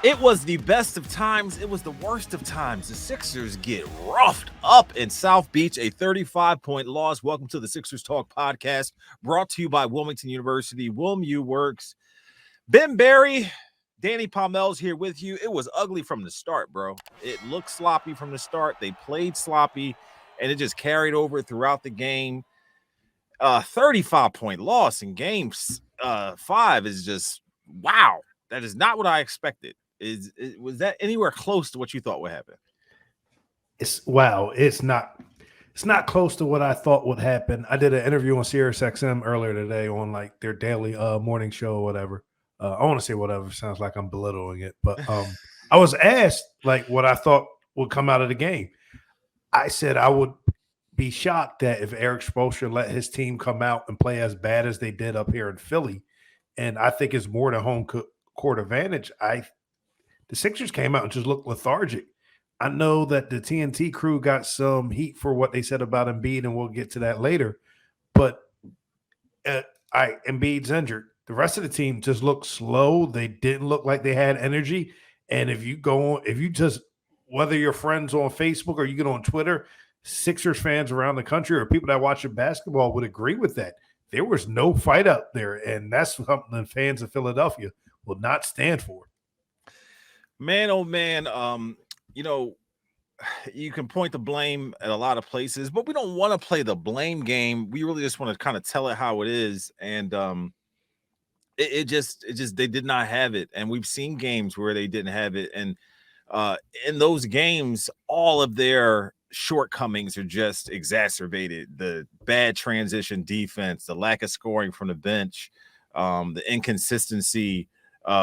It was the best of times. It was the worst of times. The Sixers get roughed up in South Beach, a 35-point loss. Welcome to the Sixers Talk podcast, brought to you by Wilmington University. WilmU Works. Ben Barry, Danny Palmel's here with you. It was ugly from the start, bro. It looked sloppy from the start. They played sloppy, and it just carried over throughout the game. 35-point loss in game 5 is just, wow. That is not what I expected. Was that anywhere close to what you thought would happen? It's not close to what I thought would happen. I did an interview on Sirius XM earlier today on like their daily morning show or whatever. I want to say whatever, sounds like I'm belittling it, but I was asked like what I thought would come out of the game. I said I would be shocked that if Eric Spoelstra let his team come out and play as bad as they did up here in Philly, and I think it's more to home court advantage. The Sixers came out and just looked lethargic. I know that the TNT crew got some heat for what they said about Embiid, and we'll get to that later. But Embiid's injured. The rest of the team just looked slow. They didn't look like they had energy. And if you just, whether you're friends on Facebook or you get on Twitter, Sixers fans around the country or people that watch your basketball would agree with that. There was no fight up there, and that's something the fans of Philadelphia will not stand for. Man, oh man, you can point the blame at a lot of places, but we don't want to play the blame game. We really just want to kind of tell it how it is, and it just they did not have it, and we've seen games where they didn't have it, and in those games, all of their shortcomings are just exacerbated. The bad transition defense, the lack of scoring from the bench, the inconsistency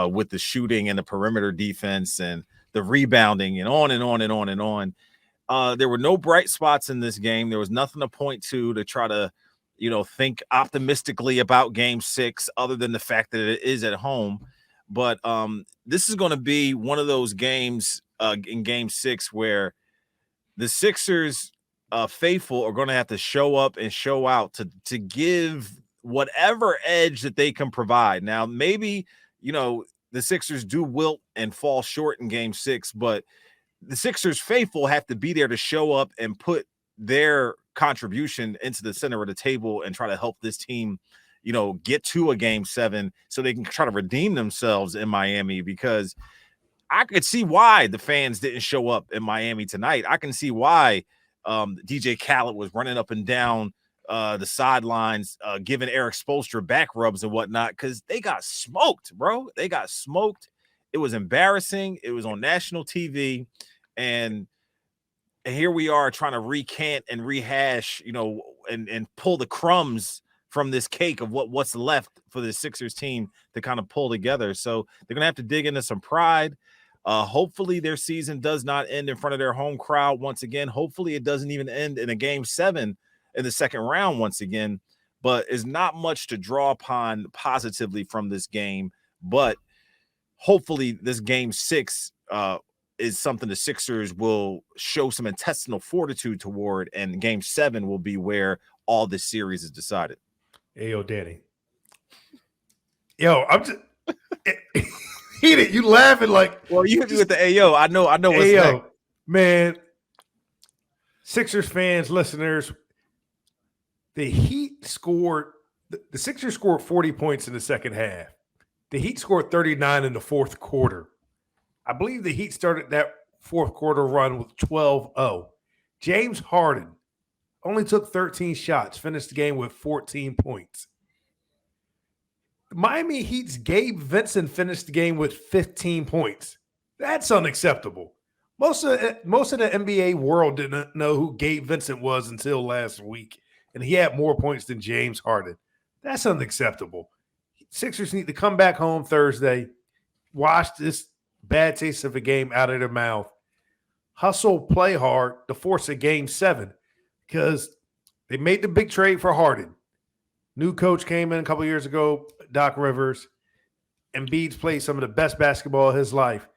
with the shooting and the perimeter defense and the rebounding and on and on and on and on. There were no bright spots in this game. There was nothing to point to try to, think optimistically about game 6 other than the fact that it is at home. But this is going to be one of those games in game 6 where the Sixers faithful are going to have to show up and show out to give whatever edge that they can provide. Now, maybe the Sixers do wilt and fall short in game 6, but the Sixers faithful have to be there to show up and put their contribution into the center of the table and try to help this team, get to a game 7 so they can try to redeem themselves in Miami, because I could see why the fans didn't show up in Miami tonight. I can see why DJ Khaled was running up and down the sidelines, giving Eric Spoelstra back rubs and whatnot, because they got smoked, bro. They got smoked. It was embarrassing. It was on national TV, and here we are trying to recant and rehash, and pull the crumbs from this cake of what's left for the Sixers team to kind of pull together. So they're gonna have to dig into some pride. Hopefully their season does not end in front of their home crowd once again. Hopefully it doesn't even end in a game 7 in the second round once again, but it's not much to draw upon positively from this game. But hopefully this game 6 is something the Sixers will show some intestinal fortitude toward, and game 7 will be where all this series is decided. Hey, yo, Danny. Yo, I'm just eat it. You laughing like, well, you hit me with the Ayo. I know what's Ayo, next. Man. Sixers fans, listeners, the Sixers scored 40 points in the second half. The Heat scored 39 in the fourth quarter. I believe the Heat started that fourth quarter run with 12-0. James Harden only took 13 shots, finished the game with 14 points. The Miami Heat's Gabe Vincent finished the game with 15 points. That's unacceptable. Most of the NBA world didn't know who Gabe Vincent was until last week, and he had more points than James Harden. That's unacceptable. Sixers need to come back home Thursday, wash this bad taste of a game out of their mouth, hustle, play hard to force a game 7, because they made the big trade for Harden. New coach came in a couple years ago, Doc Rivers. Embiid's played some of the best basketball of his life.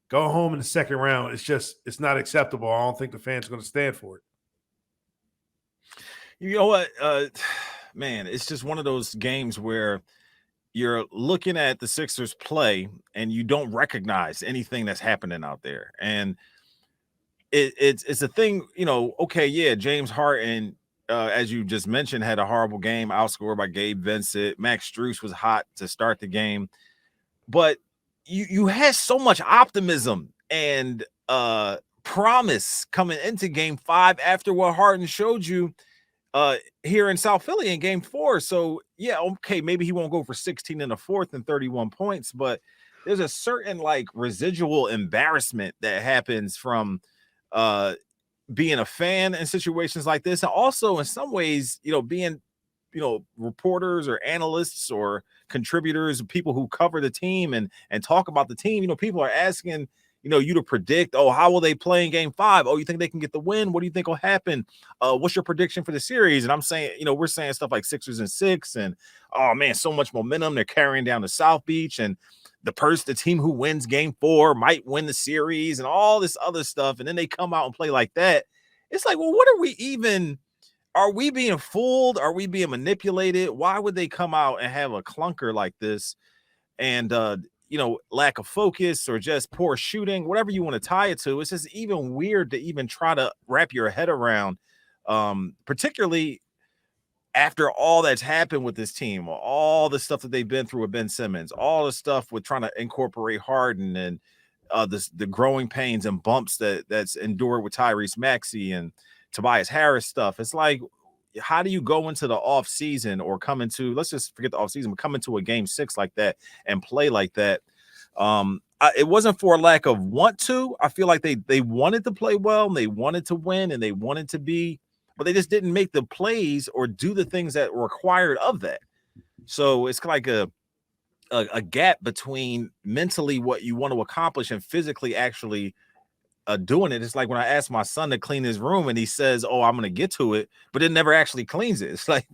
Go home in the second round. It's not acceptable. I don't think the fans are going to stand for it. You know what, man, it's just one of those games where you're looking at the Sixers play and you don't recognize anything that's happening out there. And it's a thing, okay, yeah, James Harden, as you just mentioned, had a horrible game, outscored by Gabe Vincent. Max Strus was hot to start the game, but you had so much optimism and promise coming into game 5 after what Harden showed you here in South Philly in game 4. So yeah, okay, maybe he won't go for 16 in the fourth and 31 points, but there's a certain like residual embarrassment that happens from uh being a fan in situations like this, and also in some ways, being reporters or analysts or contributors, people who cover the team and talk about the team. People are asking you to predict, oh, how will they play in game 5? Oh, you think they can get the win? What do you think will happen? What's your prediction for the series? And I'm saying, we're saying stuff like Sixers in 6, and oh man, so much momentum, they're carrying down to South Beach, and the team who wins game 4 might win the series, and all this other stuff. And then they come out and play like that. It's like, well, what are we even? Are we being fooled? Are we being manipulated? Why would they come out and have a clunker like this? And lack of focus or just poor shooting, whatever you want to tie it to. It's just even weird to even try to wrap your head around, particularly after all that's happened with this team, all the stuff that they've been through with Ben Simmons, all the stuff with trying to incorporate Harden, and the growing pains and bumps that's endured with Tyrese Maxey and Tobias Harris stuff. It's like, how do you go into the off season or come into, let's just forget the off season, but come into a game 6 like that and play like that? It wasn't for a lack of want to. I feel like they wanted to play well, and they wanted to win, and they wanted to be, but they just didn't make the plays or do the things that were required of that. So it's like a gap between mentally what you want to accomplish and physically actually doing it. It's like when I asked my son to clean his room and he says, "Oh, I'm going to get to it," but it never actually cleans it. It's like,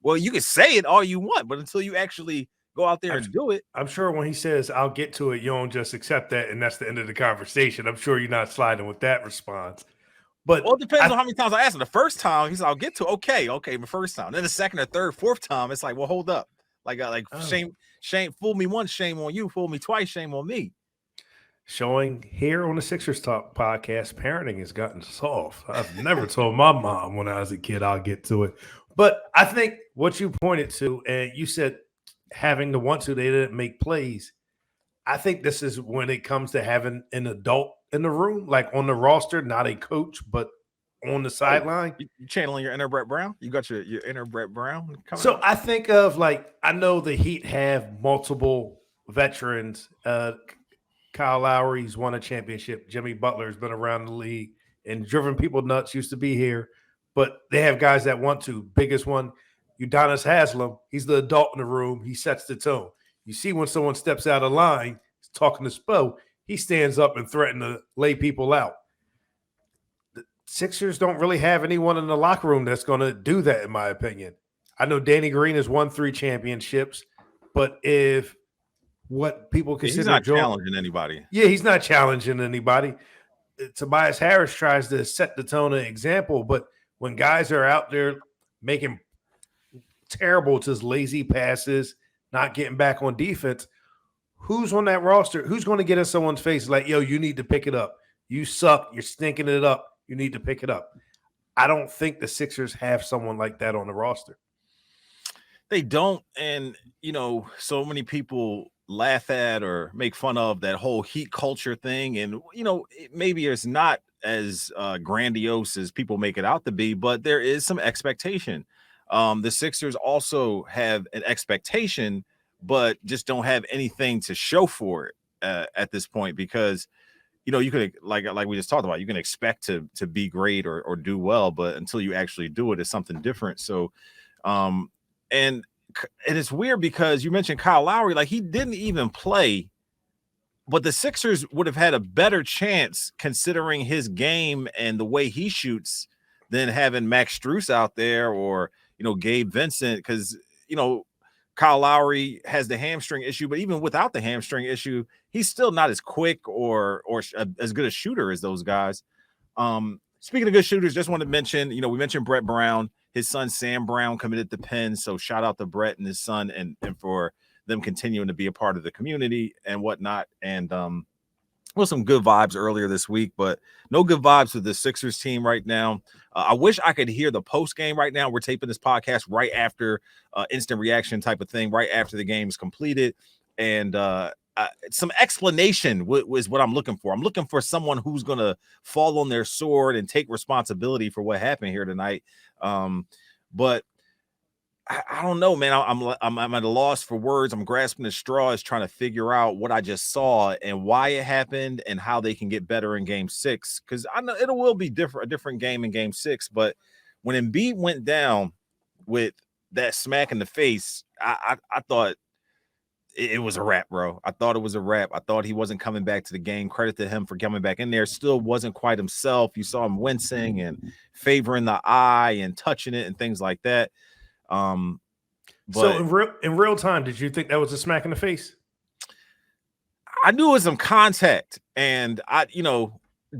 well, you can say it all you want, but until you actually go out there and do it. I'm sure when he says, "I'll get to it," you don't just accept that and that's the end of the conversation. I'm sure you're not sliding with that response. But Well, it depends on how many times I asked him. The first time, he said, "I'll get to it." Okay, the first time. Then the second or third, fourth time, it's like, well, hold up. Like shame, fool me once, shame on you. Fool me twice, shame on me. Showing here on the Sixers Talk podcast, parenting has gotten soft. I've never told my mom when I was a kid, "I'll get to it." But I think what you pointed to, and you said having the want to, they didn't make plays. I think this is when it comes to having an adult in the room, like on the roster, not a coach, but on the Oh, sideline. you channeling your inner Brett Brown? You got your inner Brett Brown coming So out? I think of like, I know the Heat have multiple veterans. Kyle Lowry's won a championship. Jimmy Butler's been around the league and driven people nuts, used to be here. But they have guys that want to. Biggest one, Udonis Haslam. He's the adult in the room. He sets the tone. You see when someone steps out of line, he's talking to Spo, he stands up and threatens to lay people out. The Sixers don't really have anyone in the locker room that's going to do that, in my opinion. I know Danny Green has won 3 championships, but if what people Yeah, he's consider not Joel, challenging anybody. yeah, he's not challenging anybody. Tobias Harris tries to set the tone and example, but when guys are out there making terrible, just lazy passes, not getting back on defense, who's on that roster? Who's going to get in someone's face like, "Yo, you need to pick it up. You suck. You're stinking it up. You need to pick it up." I don't think the Sixers have someone like that on the roster. They don't, and so many people laugh at or make fun of that whole Heat culture thing, and maybe it's not as grandiose as people make it out to be, but there is some expectation. The Sixers also have an expectation, but just don't have anything to show for it at this point, because you could, like we just talked about, you can expect to be great or do well, but until you actually do it, it's something different. So um and and it's weird because you mentioned Kyle Lowry, like he didn't even play, but the Sixers would have had a better chance considering his game and the way he shoots than having Max Strus out there, or Gabe Vincent, because you know Kyle Lowry has the hamstring issue, but even without the hamstring issue, he's still not as quick or as good a shooter as those guys. Speaking of good shooters, just want to mention, we mentioned Brett Brown, his son Sam Brown committed to Penn. So shout out to Brett and his son, and for them continuing to be a part of the community and whatnot. And well, some good vibes earlier this week, but no good vibes with the Sixers team right now. I wish I could hear the post game right now. We're taping this podcast right after instant reaction type of thing, right after the game is completed. And some explanation was what I'm looking for. I'm looking for someone who's going to fall on their sword and take responsibility for what happened here tonight. But I don't know, man. I'm at a loss for words. I'm grasping at straws, trying to figure out what I just saw and why it happened and how they can get better in Game 6. Because I know it will be a different game in Game 6. But when Embiid went down with that smack in the face, I thought it was a wrap, bro. I thought it was a wrap. I thought he wasn't coming back to the game. Credit to him for coming back in there. Still wasn't quite himself. You saw him wincing and favoring the eye and touching it and things like that. But so in real time, did you think that was a smack in the face? I knew it was some contact, and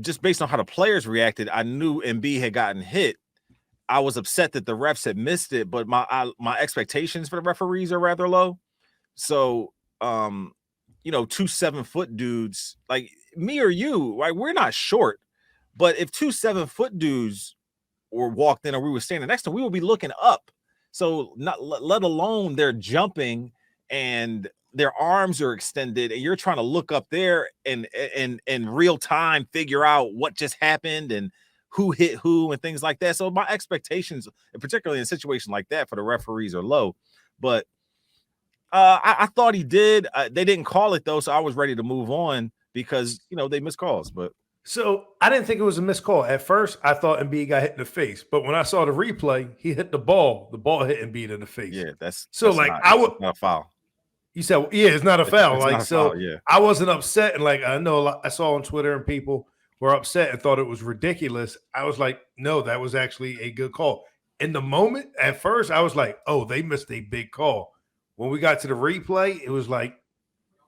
just based on how the players reacted, I knew Embiid had gotten hit. I was upset that the refs had missed it, but my expectations for the referees are rather low. So, 2 7-foot dudes like me or you, right? We're not short, but if 2 7-foot dudes were walked in or we were standing next to them, we would be looking up. So not let alone they're jumping and their arms are extended and you're trying to look up there and in real time figure out what just happened and who hit who and things like that. So my expectations, particularly in a situation like that, for the referees are low. But I thought he did. They didn't call it though, so I was ready to move on because they missed calls. But So I didn't think it was a missed call. At first, I thought Embiid got hit in the face, but when I saw the replay, he hit the ball. The ball hit Embiid in the face. yeah, that's like not a foul. You said, well, yeah, it's not a foul. It's like not a so, foul, yeah. I wasn't upset, and like I know I saw on Twitter and people were upset and thought it was ridiculous. I was like, no, that was actually a good call. In the moment, at first, I was like, oh, they missed a big call. When we got to the replay, it was like,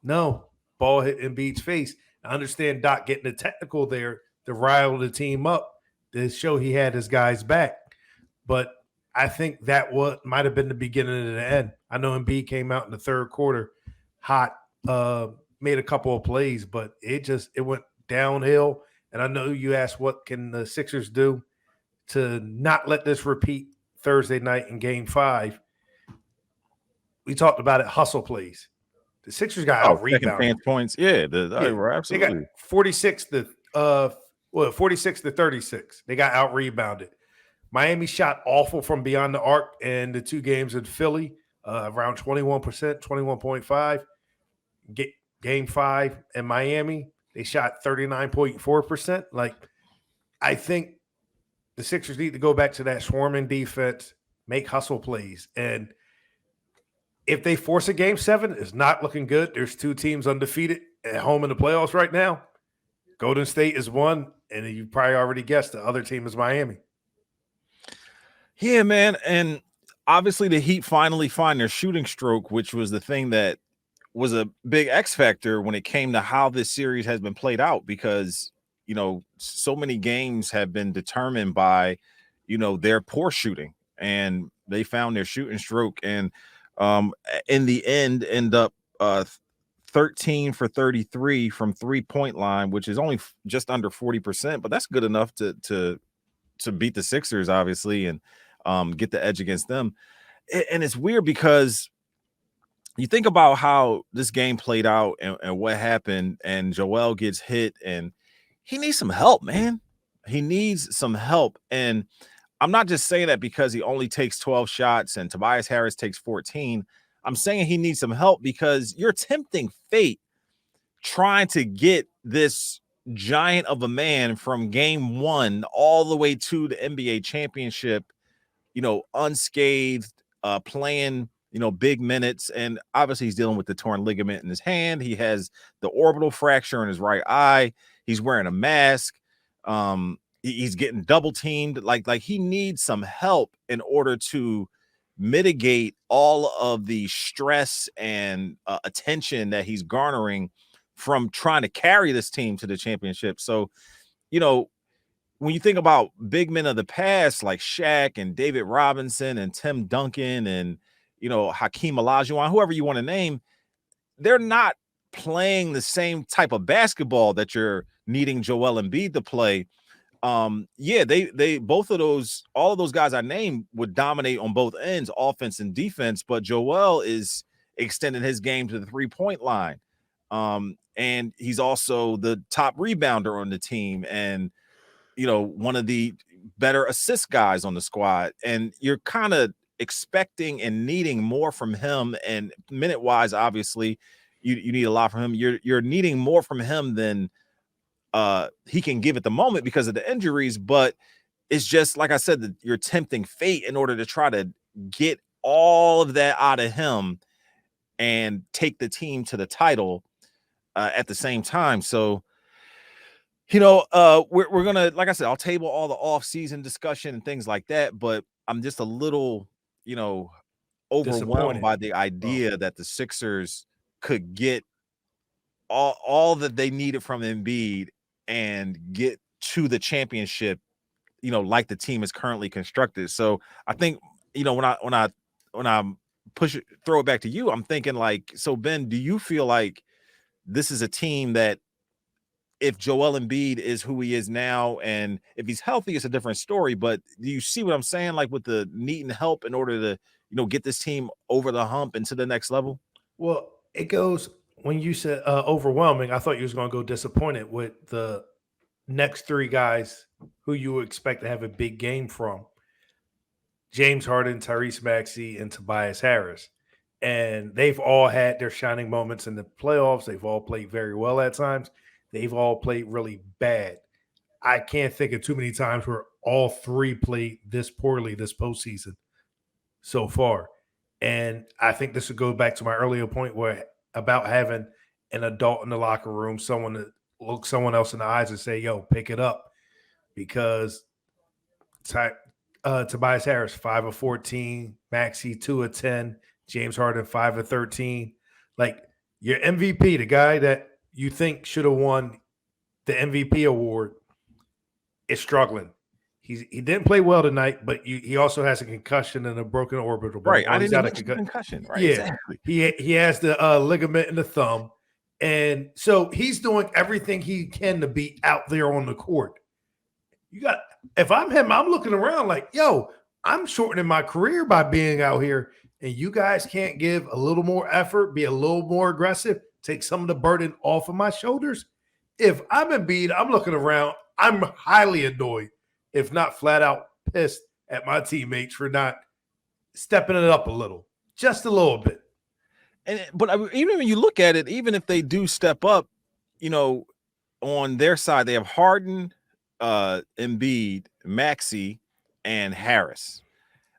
no, ball hit Embiid's face. I understand Doc getting the technical there to rile the team up to show he had his guys back. But I think that might have been the beginning of the end. I know Embiid came out in the third quarter hot, made a couple of plays, but it went downhill. And I know you asked what can the Sixers do to not let this repeat Thursday night in Game 5. We talked about it, hustle plays. The Sixers got out second rebounded. chance points. Yeah, absolutely. They got 46 to 36. They got out rebounded. Miami shot awful from beyond the arc in the 2 games in Philly, around 21%, 21.5. Game 5 in Miami, they shot 39.4%. Like, I think the Sixers need to go back to that swarming defense, make hustle plays, and if they force a Game 7, it's not looking good. There's 2 teams undefeated at home in the playoffs right now. Golden State is one, and you probably already guessed the other team is Miami. Yeah, man. And obviously the Heat finally find their shooting stroke, which was the thing that was a big X factor when it came to how this series has been played out, because, so many games have been determined by, their poor shooting, and they found their shooting stroke. And in the end up 13 for 33 from 3-point line, which is only just under 40%, but that's good enough to beat the Sixers, obviously, and get the edge against them. And it's weird because you think about how this game played out and what happened, and Joel gets hit, and he needs some help, man. He needs some help. And I'm not just saying that because he only takes 12 shots and Tobias Harris takes 14. I'm saying he needs some help because you're tempting fate trying to get this giant of a man from Game 1 all the way to the NBA championship, unscathed, playing, big minutes. And obviously he's dealing with the torn ligament in his hand. He has the orbital fracture in his right eye. He's wearing a mask. He's getting double teamed. Like he needs some help in order to mitigate all of the stress and attention that he's garnering from trying to carry this team to the championship. So, when you think about big men of the past like Shaq and David Robinson and Tim Duncan and, Hakeem Olajuwon, whoever you want to name, they're not playing the same type of basketball that you're needing Joel Embiid to play. Yeah, they both of those, all of those guys I named would dominate on both ends, offense and defense, but Joel is extending his game to the 3-point line. And he's also the top rebounder on the team and one of the better assist guys on the squad. And you're kind of expecting and needing more from him. And minute wise, obviously, you need a lot from him. You're needing more from him than he can give at the moment because of the injuries, but it's just like I said, that you're tempting fate in order to try to get all of that out of him and take the team to the title at the same time. So, we're gonna, like I said, I'll table all the off-season discussion and things like that, but I'm just a little, overwhelmed Disappointed. by the idea that the Sixers could get all that they needed from Embiid and get to the championship, like the team is currently constructed. So I think, when I throw it back to you, I'm thinking like, so Ben, do you feel like this is a team that if Joel Embiid is who he is now, and if he's healthy, it's a different story. But do you see what I'm saying? Like with the needing help in order to, get this team over the hump and to the next level? Well, it goes when you said overwhelming. I thought you was going to go disappointed with the next three guys who you would expect to have a big game from: James Harden, Tyrese Maxey, and Tobias Harris. And they've all had their shining moments in the playoffs. They've all played very well at times. They've all played really bad. I can't think of too many times where all three played this poorly this postseason so far. And I think this would go back to my earlier point where about having an adult in the locker room, someone to look someone else in the eyes and say, yo, pick it up. Because Tobias Harris, 5 of 14, Maxey, 2 of 10, James Harden, 5 of 13. Like your MVP, the guy that you think should have won the MVP award, is struggling. He didn't play well tonight, but he also has a concussion and a broken orbital bone. Right. I Well, he's didn't even got a mention the concussion. Right. yeah. Exactly. He has the ligament in the thumb, and so he's doing everything he can to be out there on the court. You got if I'm him, I'm looking around like, yo, I'm shortening my career by being out here, and you guys can't give a little more effort, be a little more aggressive, take some of the burden off of my shoulders. If I'm Embiid, I'm looking around. I'm highly annoyed, if not flat out pissed at my teammates for not stepping it up a little, just a little bit. But even when you look at it, even if they do step up, you know, on their side, they have Harden, Embiid, Maxey, and Harris.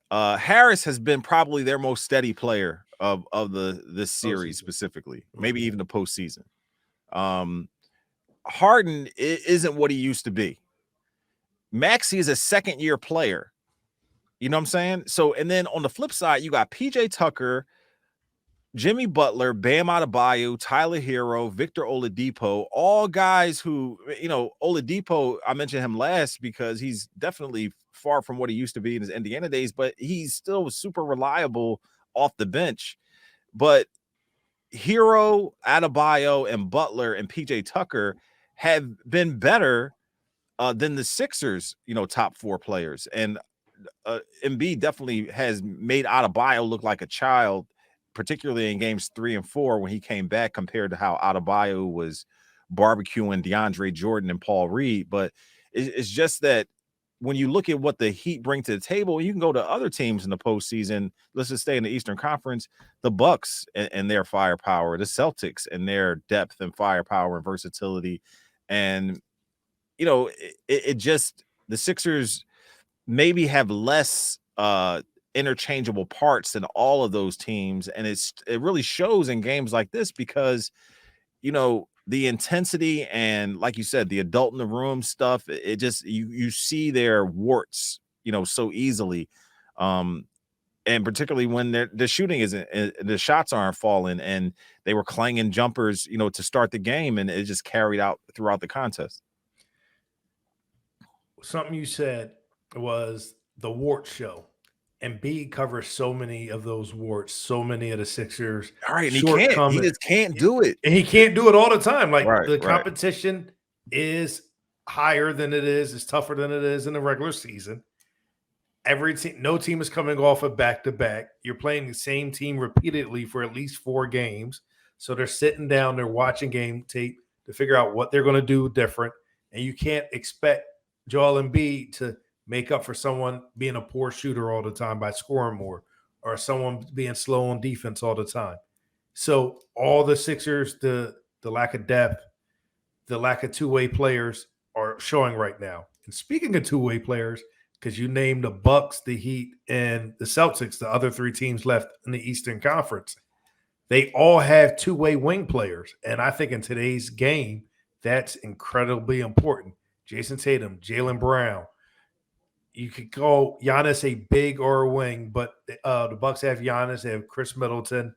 Harris has been probably their most steady player of this series Postseason. specifically, maybe even the postseason. Harden isn't what he used to be. Maxey is a second-year player. You know what I'm saying? So, and then on the flip side, you got PJ Tucker, Jimmy Butler, Bam Adebayo, Tyler Hero, Victor Oladipo, all guys who, Oladipo, I mentioned him last because he's definitely far from what he used to be in his Indiana days, but he's still super reliable off the bench. But Hero, Adebayo, and Butler and PJ Tucker have been better than the Sixers, top four players. And Embiid definitely has made Adebayo look like a child, particularly in games 3 and 4 when he came back compared to how Adebayo was barbecuing DeAndre Jordan and Paul Reed. But it's just that when you look at what the Heat bring to the table, you can go to other teams in the postseason. Let's just stay in the Eastern Conference, the Bucks and their firepower, the Celtics and their depth and firepower and versatility. And, it just, the Sixers maybe have less interchangeable parts than all of those teams, and it really shows in games like this because the intensity and, like you said, the adult in the room stuff, it just you see their warts so easily, and particularly when the shooting isn't, the shots aren't falling, and they were clanging jumpers to start the game, and it just carried out throughout the contest. Something you said was the wart show. Embiid covers so many of those warts, so many of the Sixers' All right, and he shortcomings, just can't do it. and he can't do it all the time. Like Right, the right. competition is higher than it is, it's tougher than it is in the regular season. Every team, no team is coming off a back to back. You're playing the same team repeatedly for at least 4 games. So they're sitting down, they're watching game tape to figure out what they're going to do different. And you can't expect Joel Embiid to make up for someone being a poor shooter all the time by scoring more, or someone being slow on defense all the time. So all the Sixers, the lack of depth, the lack of two-way players are showing right now. And speaking of two-way players, because you named the Bucks, the Heat, and the Celtics, the other 3 teams left in the Eastern Conference, they all have two-way wing players. And I think in today's game, that's incredibly important. Jason Tatum, Jaylen Brown. You could call Giannis a big or a wing, but the Bucks have Giannis, they have Chris Middleton.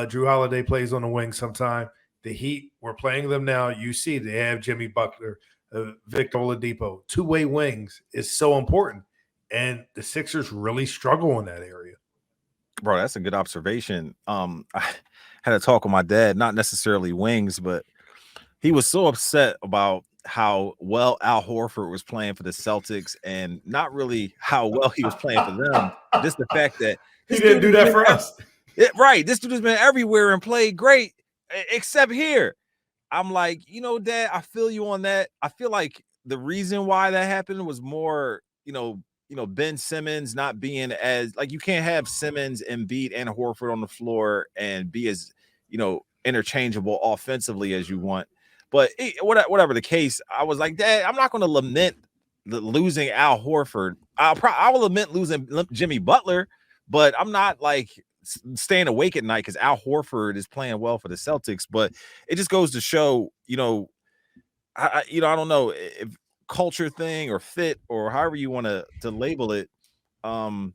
Drew Holiday plays on the wing sometime. The Heat, we're playing them now. You see, they have Jimmy Butler, Victor Oladipo. Two-way wings is so important, and the Sixers really struggle in that area. Bro, that's a good observation. I had a talk with my dad, not necessarily wings, but he was so upset about how well Al Horford was playing for the Celtics and not really how well he was playing for them. Just the fact that He this didn't dude do has that been for us. right. This dude has been everywhere and played great, except here. I'm like, Dad, I feel you on that. I feel like the reason why that happened was more, Ben Simmons not being as like you can't have Simmons, Embiid, and Horford on the floor and be as interchangeable offensively as you want. But whatever the case, I was like, Dad, I'm not going to lament losing Al Horford. I will lament losing Jimmy Butler, but I'm not like staying awake at night because Al Horford is playing well for the Celtics. But it just goes to show, I don't know if culture thing or fit or however you want to label it. The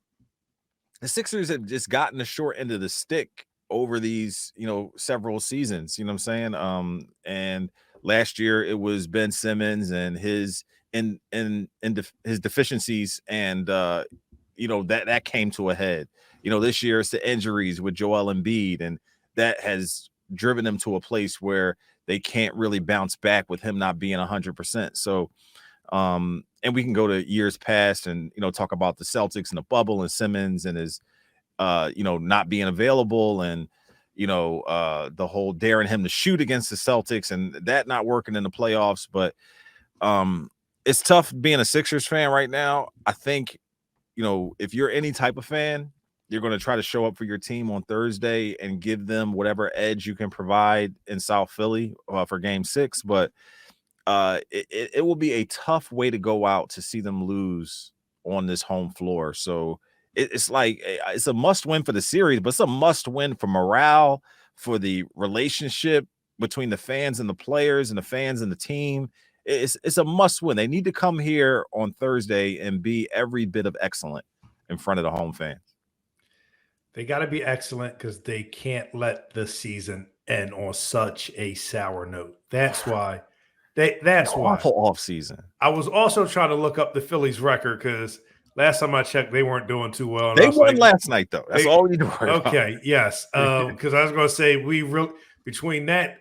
Sixers have just gotten the short end of the stick over these, several seasons. You know what I'm saying? And last year it was Ben Simmons and his his deficiencies, and that came to a head. This year it's the injuries with Joel Embiid, and that has driven them to a place where they can't really bounce back with him not being 100%. So, and we can go to years past and talk about the Celtics and the bubble and Simmons and his not being available, and the whole daring him to shoot against the Celtics and that not working in the playoffs. But it's tough being a Sixers fan right now. I think if you're any type of fan, you're going to try to show up for your team on Thursday and give them whatever edge you can provide in South Philly for Game 6. But it will be a tough way to go out to see them lose on this home floor. So it's like it's a must win for the series, but it's a must win for morale, for the relationship between the fans and the players and the fans and the team. It's a must win. They need to come here on Thursday and be every bit of excellent in front of the home fans. They got to be excellent because they can't let the season end on such a sour note. That's why. That's why. Awful off season. I was also trying to look up the Phillies record because last time I checked, they weren't doing too well. And they won last night, though. That's all we need to worry about. Okay, yes. Because I was going to say between that,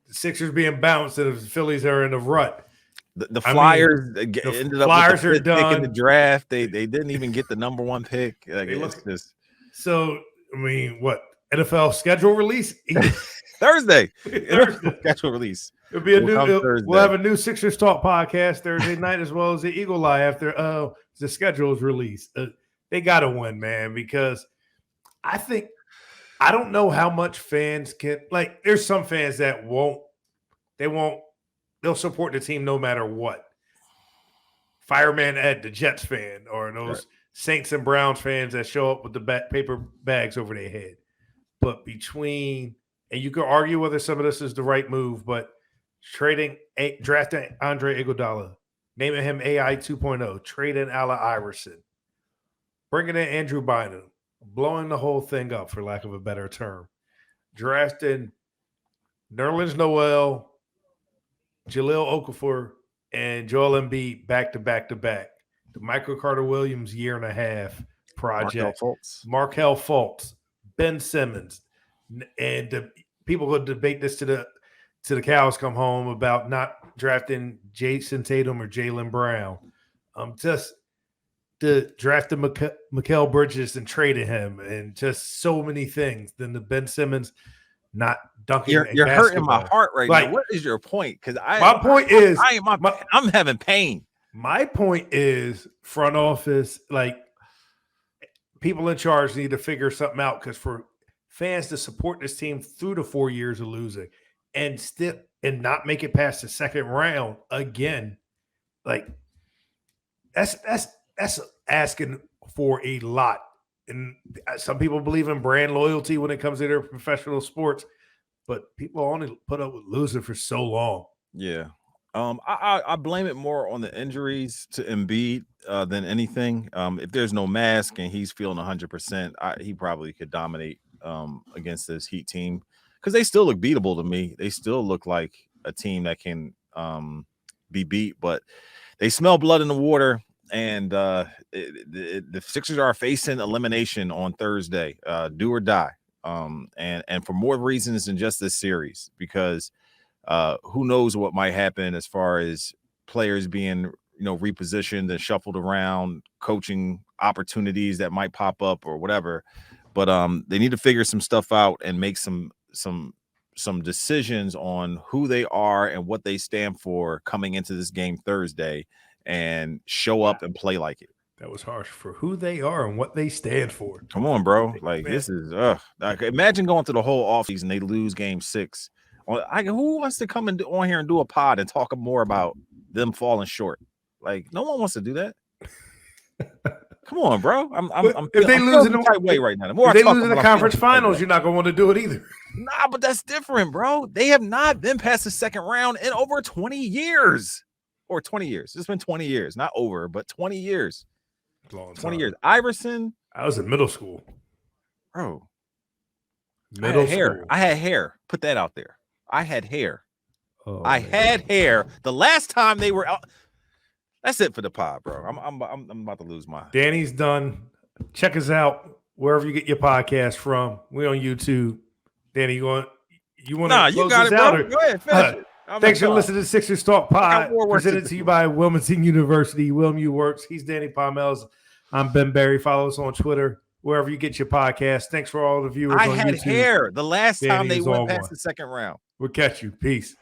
the Sixers being bounced and the Phillies are in a rut. The Flyers ended up with the fifth pick in the draft. They didn't even get the number 1 pick. Like, so, I mean, what? NFL schedule release? Thursday. Schedule release. It'll be we'll have a new Sixers Talk podcast Thursday night as well as the Eagle Eye after the schedule is released. They got to win, man, because I don't know how much fans can like. There's some fans that they'll support the team no matter what. Fireman Ed, the Jets fan, or those Saints and Browns fans that show up with the paper bags over their head. But and you can argue whether some of this is the right move, but drafting Andre Iguodala, naming him AI 2.0, trading Allen Iverson, bringing in Andrew Bynum, blowing the whole thing up, for lack of a better term, drafting Nerlens Noel, Jahlil Okafor, and Joel Embiid back to back to back. The Michael Carter Williams 1.5 years project. Fultz. Markelle Fultz, Ben Simmons, and people will debate this to the cows come home about not drafting Jason Tatum or Jaylen Brown. Just the drafting Mikal Bridges and trading him, and just so many things. Then the Ben Simmons not dunking. You're hurting my heart right now. What is your point? Because my point is I'm having pain. My point is front office, like people in charge need to figure something out, because for fans to support this team through the 4 years of losing and not make it past the second round again, like that's asking for a lot. And some people believe in brand loyalty when it comes to their professional sports, but people only put up with losing for so long. Yeah. I blame it more on the injuries to Embiid than anything. If there's no mask and he's feeling 100%, he probably could dominate against this Heat team, because they still look beatable to me. They still look like a team that can be beat, but they smell blood in the water. And the Sixers are facing elimination on Thursday, do or die, and for more reasons than just this series, because who knows what might happen as far as players being, repositioned and shuffled around, coaching opportunities that might pop up or whatever. But they need to figure some stuff out and make some decisions on who they are and what they stand for coming into this game Thursday, and show up and play like it. That was harsh. For who they are and what they stand for. Come on, bro. Like, this is like, imagine going through the whole offseason, they lose game 6. Who wants to come on here and do a pod and talk more about them falling short? Like, no one wants to do that. Come on, bro. If they lose in the right way right now, if they lose in the conference finals, you're not gonna want to do it either. Nah, but that's different, bro. They have not been past the second round in over 20 years. Or 20 years. It's been 20 years, not over, but 20 years. Long 20 years. Iverson. I was in middle school. Bro. Middle school. I had hair. Put that out there. I had hair. I had hair. The last time they were out. That's it for the pod, bro. I'm about to lose my. Danny's done. Check us out wherever you get your podcast from. We're on YouTube. Danny, you want to close you got this it, out? bro. Go ahead, finish it. Thanks for listening to Sixers Talk Pod, presented to you by Wilmington University. Wilmu Works. He's Danny Palmels. I'm Ben Berry. Follow us on Twitter, wherever you get your podcast. Thanks for all the viewers on YouTube. I had hair the last time they went past the second round. We'll catch you. Peace.